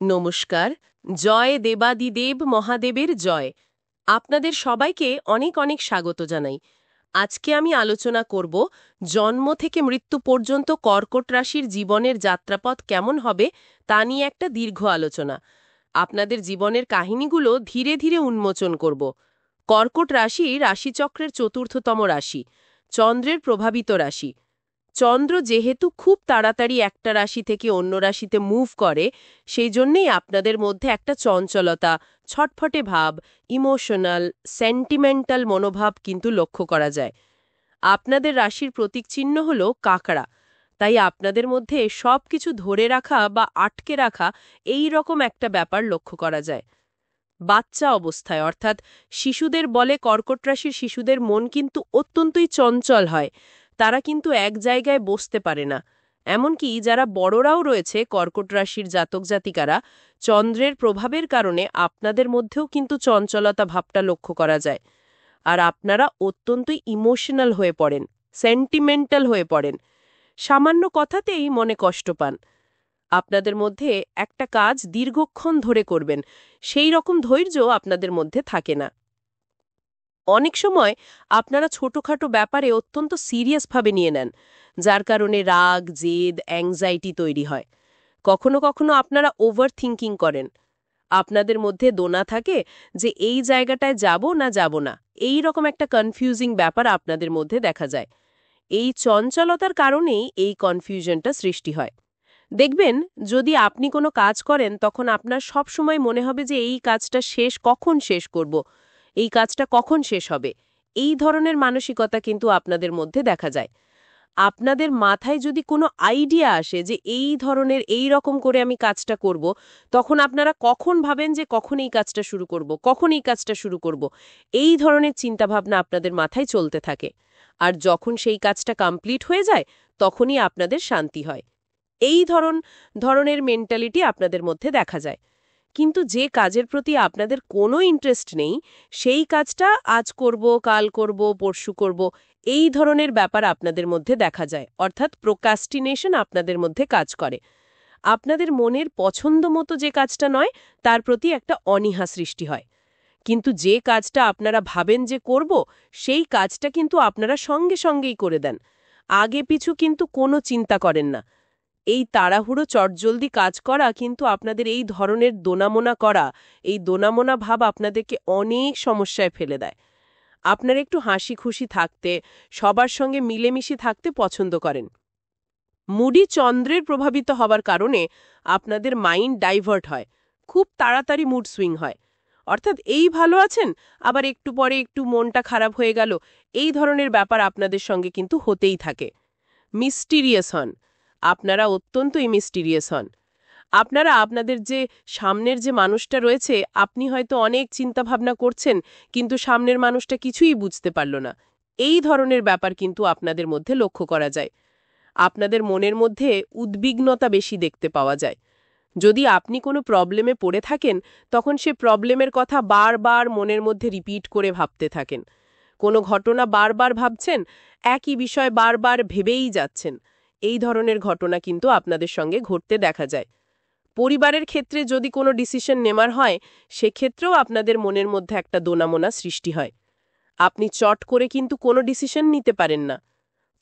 নমস্কার। জয় দেবাদিদেব মহাদেবের জয়। আপনাদের সবাইকে অনেক অনেক স্বাগত জানাই। আজকে আমি আলোচনা করব জন্ম থেকে মৃত্যু পর্যন্ত কর্কট রাশির জীবনের যাত্রাপথ কেমন হবে তা নিয়ে একটা দীর্ঘ আলোচনা। আপনাদের জীবনের কাহিনীগুলো ধীরে ধীরে উন্মোচন করব। কর্কট রাশি রাশিচক্রের চতুর্থতম রাশি, চন্দ্রের প্রভাবিত রাশি। চন্দ্র যেহেতু খুব তাড়াতাড়ি একটা রাশি থেকে অন্য রাশিতে মুভ করে, সেই জন্যেই আপনাদের মধ্যে একটা চঞ্চলতা, ছটফটে ভাব, ইমোশনাল, সেন্টিমেন্টাল মনোভাব কিন্তু লক্ষ্য করা যায়। আপনাদের রাশির প্রতীক চিহ্ন হল কাকড়া, তাই আপনাদের মধ্যে সবকিছু ধরে রাখা বা আটকে রাখা এই রকম একটা ব্যাপার লক্ষ্য করা যায়। বাচ্চা অবস্থায় অর্থাৎ শিশুদের বলে কর্কট রাশির শিশুদের মন কিন্তু অত্যন্তই চঞ্চল হয়। তারা কিন্তু এক জায়গায় বসতে পারে না। এমনকি যারা বড়রাও রয়েছে কর্কট রাশির জাতক জাতিকারা, চন্দ্রের প্রভাবের কারণে আপনাদের মধ্যেও কিন্তু চঞ্চলতা ভাবটা লক্ষ্য করা যায়। আর আপনারা অত্যন্তই ইমোশনাল হয়ে পড়েন, সেন্টিমেন্টাল হয়ে পড়েন, সামান্য কথাতেই মনে কষ্ট পান। আপনাদের মধ্যে একটা কাজ দীর্ঘক্ষণ ধরে করবেন, সেই রকম ধৈর্য আপনাদের মধ্যে থাকে না। অনেক সময় আপনারা ছোটখাটো ব্যাপারে অত্যন্ত সিরিয়াসভাবে নিয়ে নেন, যার কারণে রাগ, জেদ, অ্যাংজাইটি তৈরি হয়। কখনো কখনো আপনারা ওভার থিঙ্কিং করেন। আপনাদের মধ্যে দোনা থাকে যে এই জায়গাটায় যাব না যাব না, এই রকম একটা কনফিউজিং ব্যাপার আপনাদের মধ্যে দেখা যায়। এই চঞ্চলতার কারণেই এই কনফিউশনটা সৃষ্টি হয়। দেখবেন, যদি আপনি কোনো কাজ করেন তখন আপনার সব সময় মনে হবে যে এই কাজটা কখন শেষ করব, এই কাজটা কখন শেষ হবে। এই ধরনের মানসিকতা কিন্তু আপনাদের মধ্যে দেখা যায়। আপনাদের মাথায় যদি কোনো আইডিয়া আসে যে এই ধরনের এই রকম করে আমি কাজটা করব, তখন আপনারা কখন ভাবেন যে কখন এই কাজটা শুরু করব, কখন এই কাজটা শুরু করব। এই ধরনের চিন্তাভাবনা আপনাদের মাথায় চলতে থাকে। আর যখন সেই কাজটা কমপ্লিট হয়ে যায়, তখনই আপনাদের শান্তি হয়। এই ধরনের মেন্টালিটি আপনাদের মধ্যে দেখা যায়। কিন্তু যে কাজের প্রতি আপনাদের কোনো ইন্টারেস্ট নেই, সেই কাজটা আজ করব, কাল করব, পরশু করব, এই ধরনের ব্যাপার আপনাদের মধ্যে দেখা যায়। অর্থাৎ প্রোক্রাস্টিনেশন আপনাদের মধ্যে কাজ করে। আপনাদের মনের পছন্দ মতো যে কাজটা নয়, তার প্রতি একটা অনীহা সৃষ্টি হয়। কিন্তু যে কাজটা আপনারা ভাবেন যে করব, সেই কাজটা কিন্তু আপনারা সঙ্গে সঙ্গেই করে দেন। আগে পিছু কিন্তু কোনো চিন্তা করেন না। এই তাড়াহুড়ো চটজলদি কাজ করা কিন্তু আপনাদের এই ধরনের দোনামোনা করা, এই দোনামোনা ভাব আপনাদেরকে অনেক সমস্যায় ফেলে দেয়। আপনারা একটু হাসি খুশি থাকতে, সবার সঙ্গে মিলেমিশে থাকতে পছন্দ করেন। মুডি চন্দ্রের প্রভাবিত হবার কারণে আপনাদের মাইন্ড ডাইভার্ট হয়, খুব তাড়াতাড়ি মুড সুইং হয়। অর্থাৎ এই ভালো আছেন, আবার একটু পরে একটু মনটা খারাপ হয়ে গেল, এই ধরনের ব্যাপার আপনাদের সঙ্গে কিন্তু হতেই থাকে। মিস্টিরিয়াস হন, আপনারা অত্যন্তই মিস্টিরিয়াস হন। আপনারা আপনাদের যে সামনের যে মানুষটা রয়েছে, আপনি হয়তো অনেক চিন্তাভাবনা করছেন, কিন্তু সামনের মানুষটা কিছুই বুঝতে পারল না। এই ধরনের ব্যাপার কিন্তু আপনাদের মধ্যে লক্ষ্য করা যায়। আপনাদের মনের মধ্যে উদ্বিগ্নতা বেশি দেখতে পাওয়া যায়। যদি আপনি কোনো প্রবলেমে পড়ে থাকেন, তখন সে প্রবলেমের কথা বারবার মনের মধ্যে রিপিট করে ভাবতে থাকেন। কোনো ঘটনা বারবার ভাবছেন, একই বিষয় বারবার ভেবেই যাচ্ছেন। এই ধরনের ঘটনা কিন্তু আপনাদের সঙ্গে ঘটতে দেখা যায়। পরিবারের ক্ষেত্রে যদি কোনো ডিসিশন নেওয়ার হয়, সেক্ষেত্রেও আপনাদের মনের মধ্যে একটা দোনামোনা সৃষ্টি হয়। আপনি চট করে কিন্তু কোনো ডিসিশন নিতে পারেন না।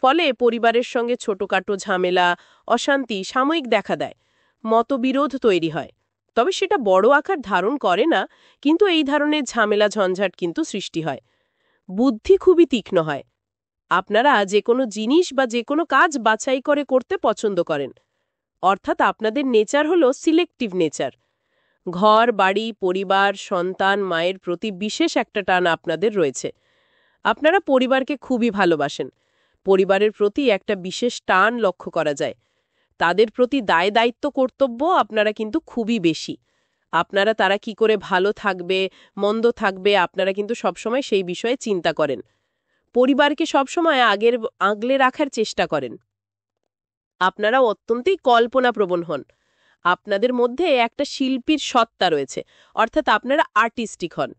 ফলে পরিবারের সঙ্গে ছোটখাটো ঝামেলা, অশান্তি সাময়িক দেখা দেয়, মতবিরোধ তৈরি হয়। তবে সেটা বড় আকার ধারণ করে না, কিন্তু এই ধরনের ঝামেলা ঝঞ্ঝাট কিন্তু সৃষ্টি হয়। বুদ্ধি খুবই তীক্ষ্ণ হয়। আপনারা যে কোনো জিনিস বা যে কোনো কাজ বাছাই করে করতে পছন্দ করেন। অর্থাৎ আপনাদের নেচার হলো সিলেক্টিভ নেচার। ঘর, বাড়ি, পরিবার, সন্তান, মায়ের প্রতি বিশেষ একটা টান আপনাদের রয়েছে। আপনারা পরিবারকে খুবই ভালোবাসেন। পরিবারের প্রতি একটা বিশেষ টান লক্ষ্য করা যায়। তাদের প্রতি দায় দায়িত্ব কর্তব্য আপনারা কিন্তু খুবই বেশি। আপনারা তারা কি করে ভালো থাকবে, মন্দ থাকবে, আপনারা কিন্তু সবসময় সেই বিষয়ে চিন্তা করেন। পরিবারকে সবসময় আগলে রাখার চেষ্টা করেন। আপনারা অত্যন্তই কল্পনাপ্রবণ হন। আপনাদের মধ্যে একটা শিল্পীর সত্তা রয়েছে, অর্থাৎ আপনারা আর্টিস্টিক হন।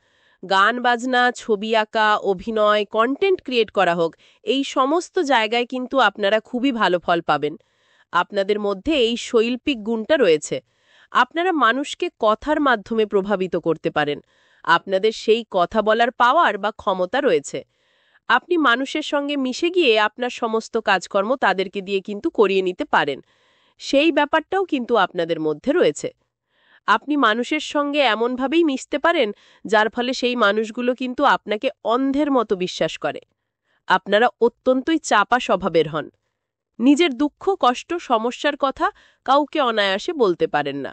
গান বাজনা, ছবি আঁকা, অভিনয়, কন্টেন্ট ক্রিয়েট করা হোক, এই সমস্ত জায়গায় কিন্তু আপনারা খুবই ভালো ফল পাবেন। আপনাদের মধ্যে এই শৈল্পিক গুণটা রয়েছে। আপনারা মানুষকে কথার মাধ্যমে প্রভাবিত করতে পারেন। আপনাদের সেই কথা বলার পাওয়ার বা ক্ষমতা রয়েছে। আপনি মানুষের সঙ্গে মিশে গিয়ে আপনার সমস্ত কাজকর্ম তাদেরকে দিয়ে কিন্তু করিয়ে নিতে পারেন। সেই ব্যাপারটাও কিন্তু আপনাদের মধ্যে রয়েছে। আপনি মানুষের সঙ্গে এমনভাবেই মিশতে পারেন যার ফলে সেই মানুষগুলো কিন্তু আপনাকে অন্ধের মতো বিশ্বাস করে। আপনারা অত্যন্তই চাপা স্বভাবের হন। নিজের দুঃখ, কষ্ট, সমস্যার কথা কাউকে অনায়াসে বলতে পারেন না।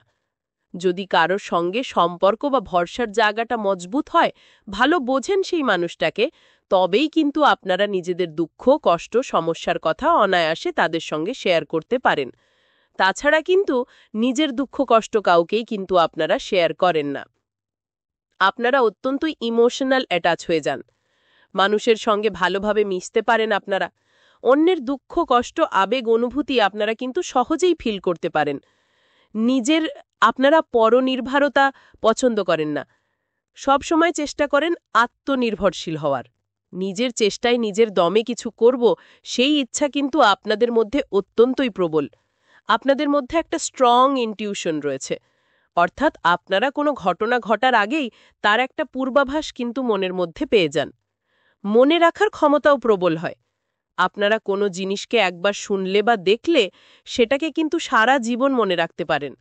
যদি কারোর সঙ্গে সম্পর্ক বা ভরসার জায়গাটা মজবুত হয়, ভালো বোঝেন সেই মানুষটাকে, তবেই কিন্তু আপনারা নিজেদের দুঃখ, কষ্ট, সমস্যার কথা অনায়াসে তাদের সঙ্গে শেয়ার করতে পারেন। তাছাড়া কিন্তু নিজের দুঃখ কষ্ট কাউকেই কিন্তু আপনারা শেয়ার করেন না। আপনারা অত্যন্তই ইমোশনাল অ্যাটাচ হয়ে যান। মানুষের সঙ্গে ভালোভাবে মিশতে পারেন আপনারা। অন্যের দুঃখ কষ্ট আবেগ অনুভূতি আপনারা কিন্তু সহজেই ফিল করতে পারেন। আপনারা পরনির্ভরতা পছন্দ করেন না। সব সময় চেষ্টা করেন আত্মনির্ভরশীল হওয়ার। নিজের চেষ্টায় নিজের দমে কিছু করব, সেই ইচ্ছা কিন্তু আপনাদের মধ্যে অত্যন্তই প্রবল। আপনাদের মধ্যে একটা স্ট্রং ইনটিউশন রয়েছে, অর্থাৎ আপনারা কোনো ঘটনা ঘটার আগেই তার একটা পূর্বাভাস কিন্তু মনের মধ্যে পেয়ে যান। মনে রাখার ক্ষমতাও প্রবল হয়। আপনারা কোনো জিনিসকে একবার শুনলে বা দেখলে সেটাকে কিন্তু সারা জীবন মনে রাখতে পারেন।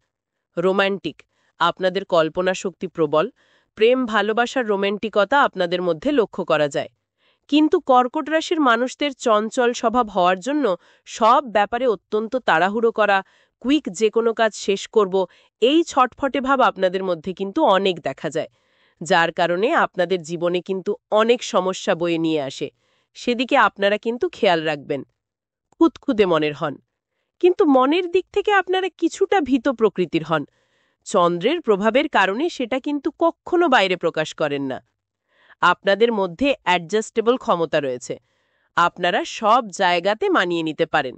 রোম্যান্টিক, আপনাদের কল্পনা শক্তি প্রবল। প্রেম ভালোবাসার রোম্যান্টিকতা আপনাদের মধ্যে লক্ষ্য করা যায়। কিন্তু কর্কট রাশির মানুষদের চঞ্চল স্বভাব হওয়ার জন্য সব ব্যাপারে অত্যন্ত তাড়াহুড়ো করা, কুইক যে কোনো কাজ শেষ করব, এই ছটফটে ভাব আপনাদের মধ্যে কিন্তু অনেক দেখা যায়, যার কারণে আপনাদের জীবনে কিন্তু অনেক সমস্যা বয়ে নিয়ে আসে। সেদিকে আপনারা কিন্তু খেয়াল রাখবেন। খুঁতখুঁতে মনের হন, কিন্তু মনের দিক থেকে আপনারা কিছুটা ভীত প্রকৃতির হন। চন্দ্রের প্রভাবের কারণে সেটা কিন্তু কখনো বাইরে প্রকাশ করেন না। আপনাদের মধ্যে অ্যাডজাস্টেবল ক্ষমতা রয়েছে। আপনারা সব জায়গাতে মানিয়ে নিতে পারেন।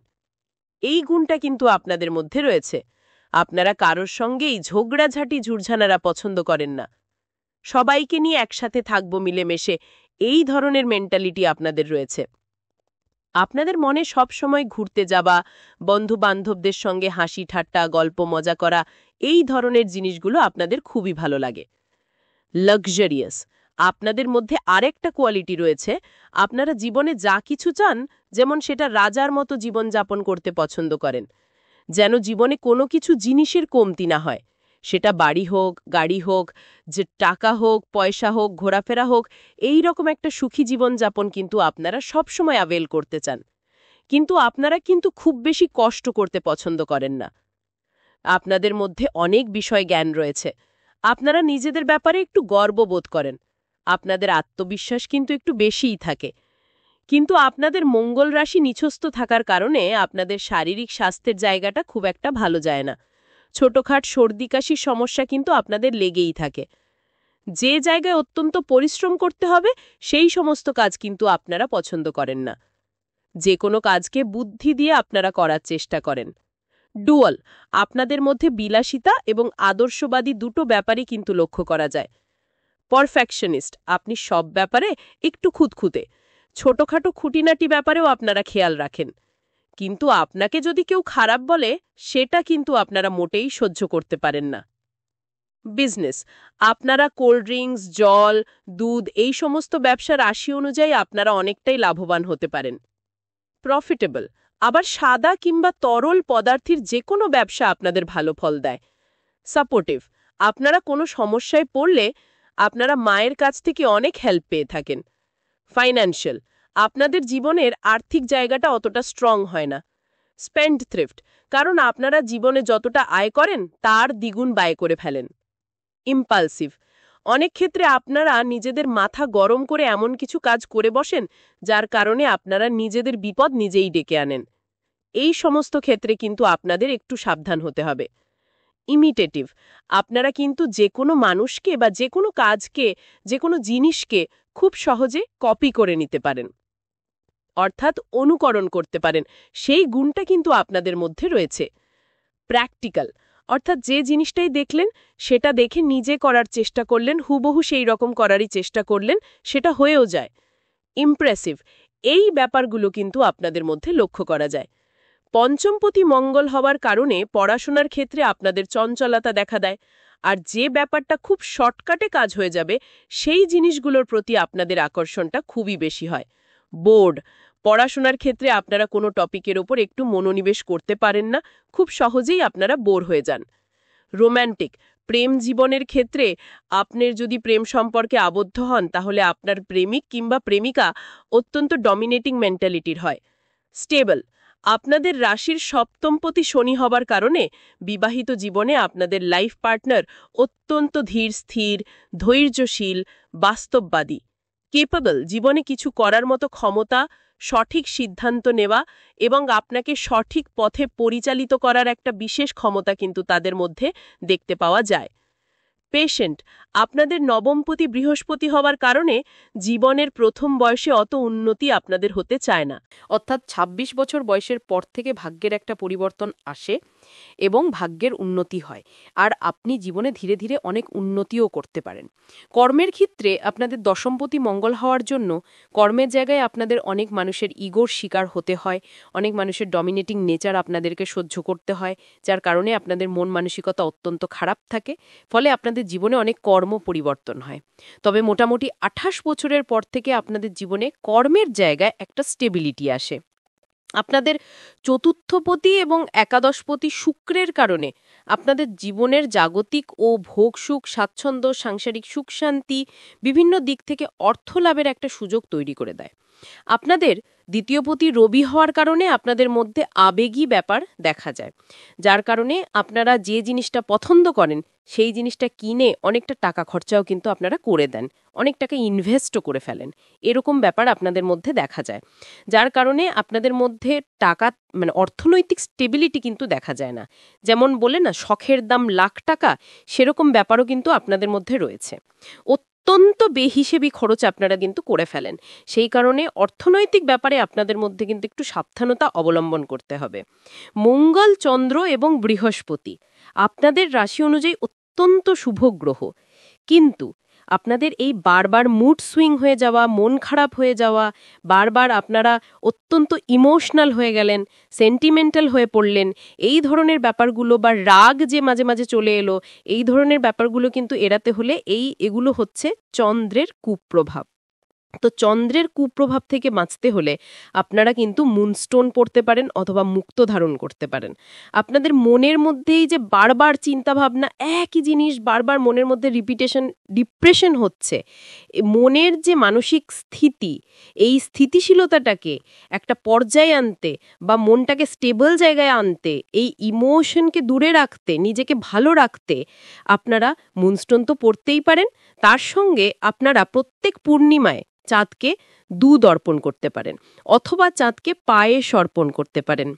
এই গুণটা কিন্তু আপনাদের মধ্যে রয়েছে। আপনারা কারোর সঙ্গেই ঝগড়াঝাটি ঝুরঝানারা পছন্দ করেন না। সবাইকে নিয়ে একসাথে থাকবো মিলেমিশে, এই ধরনের মেন্টালিটি আপনাদের রয়েছে। আপনাদের মনে সব সময় ঘুরতে যাওয়া, বন্ধু বান্ধবদের সঙ্গে হাসি ঠাট্টা গল্প মজা করা, এই ধরনের জিনিসগুলো আপনাদের খুবই ভালো লাগে। লাক্সারিয়াস, আপনাদের মধ্যে আরেকটা কোয়ালিটি রয়েছে। আপনারা জীবনে যা কিছু চান, যেমন সেটা রাজার মতো জীবনযাপন করতে পছন্দ করেন। যেন জীবনে কোনো কিছু জিনিসের কমতি না হয়। সেটা বাড়ি হোক, গাড়ি হোক, যে টাকা হোক, পয়সা হোক, ঘোরাফেরা হোক, এই রকম একটা সুখী জীবনযাপন কিন্তু আপনারা সবসময় অ্যাভেল করতে চান। কিন্তু আপনারা কিন্তু খুব বেশি কষ্ট করতে পছন্দ করেন না। আপনাদের মধ্যে অনেক বিষয় জ্ঞান রয়েছে। আপনারা নিজেদের ব্যাপারে একটু গর্ববোধ করেন। আপনাদের আত্মবিশ্বাস কিন্তু একটু বেশিই থাকে। কিন্তু আপনাদের মঙ্গল রাশি নিচস্থ থাকার কারণে আপনাদের শারীরিক স্বাস্থ্যের জায়গাটা খুব একটা ভালো যায় না। ছোটখাট সর্দি কাশির সমস্যা কিন্তু আপনাদের লেগেই থাকে। যে জায়গায় অত্যন্ত পরিশ্রম করতে হবে, সেই সমস্ত কাজ কিন্তু আপনারা পছন্দ করেন না। যে কোনো কাজকে বুদ্ধি দিয়ে আপনারা করার চেষ্টা করেন। ডুয়াল, আপনাদের মধ্যে বিলাসিতা এবং আদর্শবাদী দুটো ব্যাপারই কিন্তু লক্ষ্য করা যায়। পারফেকশনিস্ট, আপনি সব ব্যাপারে একটু খুঁতখুঁতে। ছোটখাটো খুঁটিনাটি ব্যাপারেও আপনারা খেয়াল রাখেন। কিন্তু আপনাকে যদি কেউ খারাপ বলে, সেটা কিন্তু আপনারা মোটেই সহ্য করতে পারেন না। বিজনেস, আপনারা কোল্ড ড্রিঙ্কস, জল, দুধ, এই সমস্ত ব্যবসার রাশি অনুযায়ী আপনারা অনেকটাই লাভবান হতে পারেন। প্রফিটেবল, আবার সাদা কিংবা তরল পদার্থের যে কোনো ব্যবসা আপনাদের ভালো ফল দেয়। সাপোর্টিভ, আপনারা কোনো সমস্যায় পড়লে আপনারা মায়ের কাছ থেকে অনেক হেল্প পেয়ে থাকেন। ফাইন্যান্সিয়াল, আপনাদের জীবনের আর্থিক জায়গাটা অতটা স্ট্রং হয় না। স্পেন্ড থ্রিফট, কারণ আপনারা জীবনে যতটা আয় করেন তার দ্বিগুণ ব্যয় করে ফেলেন। ইম্পালসিভ, অনেক ক্ষেত্রে আপনারা নিজেদের মাথা গরম করে এমন কিছু কাজ করে বসেন যার কারণে আপনারা নিজেদের বিপদ নিজেই ডেকে আনেন। এই সমস্ত ক্ষেত্রে কিন্তু আপনাদের একটু সাবধান হতে হবে। ইমিটেটিভ, আপনারা কিন্তু যে কোনো মানুষকে বা যে কোনো কাজকে, যে কোনো জিনিসকে খুব সহজে কপি করে নিতে পারেন, অর্থাৎ অনুকরণ করতে পারেন। সেই গুণটা কিন্তু আপনাদের মধ্যে রয়েছে। প্র্যাকটিক্যাল, অর্থাৎ যে জিনিসটাই দেখলেন সেটা দেখে নিজে করার চেষ্টা করলেন, হুবহু সেই রকম করারই চেষ্টা করলেন, সেটা হয়েও যায়। ইমপ্রেসিভ, এই ব্যাপারগুলো কিন্তু আপনাদের মধ্যে লক্ষ্য করা যায়। পঞ্চমপতি মঙ্গল হওয়ার কারণে পড়াশোনার ক্ষেত্রে আপনাদের চঞ্চলতা দেখা দেয়, আর যে ব্যাপারটা খুব শর্টকাটে কাজ হয়ে যাবে সেই জিনিসগুলোর প্রতি আপনাদের আকর্ষণটা খুবই বেশি হয়। বোর্ড, পড়াশোনার ক্ষেত্রে আপনারা কোনো টপিকের ওপর একটু মনোনিবেশ করতে পারেন না, খুব সহজেই আপনারা বোর হয়ে যান। রোম্যান্টিক, প্রেম জীবনের ক্ষেত্রে আপনার যদি প্রেম সম্পর্কে আবদ্ধ হন তাহলে আপনার প্রেমিক কিংবা প্রেমিকা অত্যন্ত ডমিনেটিং মেন্টালিটির হয়। স্টেবল, আপনাদের রাশির সপ্তমপতি শনি হবার কারণে বিবাহিত জীবনে আপনাদের লাইফ পার্টনার অত্যন্ত ধীর স্থির, ধৈর্যশীল, বাস্তববাদী। কেপেবল, জীবনে কিছু করার মতো ক্ষমতা, সঠিক সিদ্ধান্ত নেওয়া এবং আপনাকে সঠিক পথে পরিচালিত করার একটা বিশেষ ক্ষমতা কিন্তু তাদের মধ্যে দেখতে পাওয়া যায়। পেশেন্ট, আপনাদের নবমপতি বৃহস্পতি হওয়ার কারণে জীবনের প্রথম বয়সে অত উন্নতি আপনাদের হতে চায় না, অর্থাৎ ২৬ বছর বয়সের পর থেকে ভাগ্যের একটা পরিবর্তন আসে এবং ভাগ্যের উন্নতি হয়, আর আপনি জীবনে ধীরে ধীরে অনেক উন্নতিও করতে পারেন। কর্মের ক্ষেত্রে আপনাদের দশমপতি মঙ্গল হওয়ার জন্য কর্মের জায়গায় আপনাদের অনেক মানুষের ইগোর শিকার হতে হয়, অনেক মানুষের ডমিনেটিং নেচার আপনাদেরকে সহ্য করতে হয়, যার কারণে আপনাদের মন মানসিকতা অত্যন্ত খারাপ থাকে, ফলে আপনাদের জীবনে অনেক কর্ম পরিবর্তন হয়। তবে মোটামুটি ২৮ বছরের পর থেকে আপনাদের জীবনে কর্মের জায়গায় একটা স্টেবিলিটি আসে। আপনাদের চতুর্থপতি এবং একাদশপতি শুক্রের কারণে আপনাদের জীবনের জাগতিক ও ভোগ সুখ, স্বাচ্ছন্দ্য, সাংসারিক সুখ শান্তি, বিভিন্ন দিক থেকে অর্থ লাভের একটা সুযোগ তৈরি করে দেয়। আপনাদের দ্বিতীয়পতি রবি হওয়ার কারণে আপনাদের মধ্যে আবেগী ব্যাপার দেখা যায়, যার কারণে আপনারা যে জিনিসটা পছন্দ করেন সেই জিনিসটা কিনে অনেকটা টাকা খরচাও কিন্তু আপনারা করে দেন, অনেক টাকা ইনভেস্টও করে ফেলেন, এরকম ব্যাপার আপনাদের মধ্যে দেখা যায়, যার কারণে আপনাদের মধ্যে টাকা অর্থনৈতিক স্টেবিলিটি কিন্তু দেখা যায় না। যেমন বলে না শখের দাম লাখ টাকা, সেরকম ব্যাপারও কিন্তু আপনাদের মধ্যে রয়েছে। অত্যন্ত বেহিসেবি খরচ আপনারা কিন্তু করে ফেলেন, সেই কারণে অর্থনৈতিক ব্যাপারে আপনাদের মধ্যে কিন্তু একটু সাবধানতা অবলম্বন করতে হবে। মঙ্গল, চন্দ্র এবং বৃহস্পতি আপনাদের রাশি অনুযায়ী অত্যন্ত শুভ গ্রহ, কিন্তু আপনাদের এই বারবার মুড সুইং হয়ে যাওয়া, মন খারাপ হয়ে যাওয়া, বারবার আপনারা অত্যন্ত ইমোশনাল হয়ে গেলেন, সেন্টিমেন্টাল হয়ে পড়লেন, এই ধরনের ব্যাপারগুলো বা রাগ যে মাঝে মাঝে চলে এলো, এই ধরনের ব্যাপারগুলো কিন্তু এড়াতে হলে এগুলো হচ্ছে চন্দ্রের কুপ্রভাব। তো চন্দ্রের কুপ্রভাব থেকে বাঁচতে হলে আপনারা কিন্তু মুনস্টোন পড়তে পারেন অথবা মুক্ত ধারণ করতে পারেন। আপনাদের মনের মধ্যেই যে বারবার চিন্তা ভাবনা, একই জিনিস বারবার মনের মধ্যে রিপিটেশন, ডিপ্রেশন হচ্ছে, মনের যে মানসিক স্থিতি, এই স্থিতিশীলতাটাকে একটা পর্যায়ে আনতে বা মনটাকে স্টেবল জায়গায় আনতে, এই ইমোশনকে দূরে রাখতে, নিজেকে ভালো রাখতে আপনারা মুনস্টোন তো পড়তেই পারেন। তার সঙ্গে আপনারা প্রত্যেক পূর্ণিমায় চাঁদকে দুধ অর্পণ করতে পারেন অথবা চাঁদকে পায়েস অর্পণ করতে পারেন।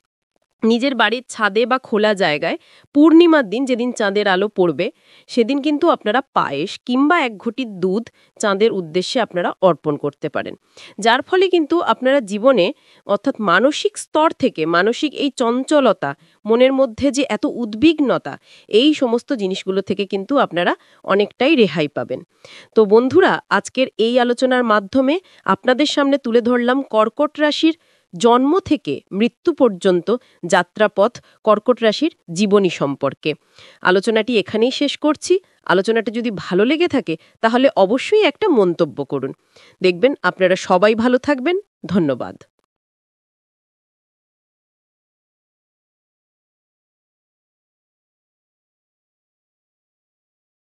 নিজের বাড়ির ছাদে বা খোলা জায়গায় পূর্ণিমার দিন যেদিন চাঁদের আলো পড়বে সেদিন কিন্তু আপনারা পায়েস কিংবা ১ ঘটি দুধ চাঁদের উদ্দেশ্যে আপনারা অর্পণ করতে পারেন, যার ফলে কিন্তু আপনারা জীবনে অর্থাৎ মানসিক স্তর থেকে মানসিক এই চঞ্চলতা, মনের মধ্যে যে এত উদ্বিগ্নতা, এই সমস্ত জিনিসগুলো থেকে কিন্তু আপনারা অনেকটাই রেহাই পাবেন। তো বন্ধুরা, আজকের এই আলোচনার মাধ্যমে আপনাদের সামনে তুলে ধরলাম কর্কট রাশির জন্ম থেকে মৃত্যু পর্যন্ত যাত্রাপথ, কর্কট রাশির জীবনী সম্পর্কে। আলোচনাটি এখানেই শেষ করছি। আলোচনাটা যদি ভালো লেগে থাকে তাহলে অবশ্যই একটা মন্তব্য করুন। দেখবেন আপনারা সবাই ভালো থাকবেন। ধন্যবাদ।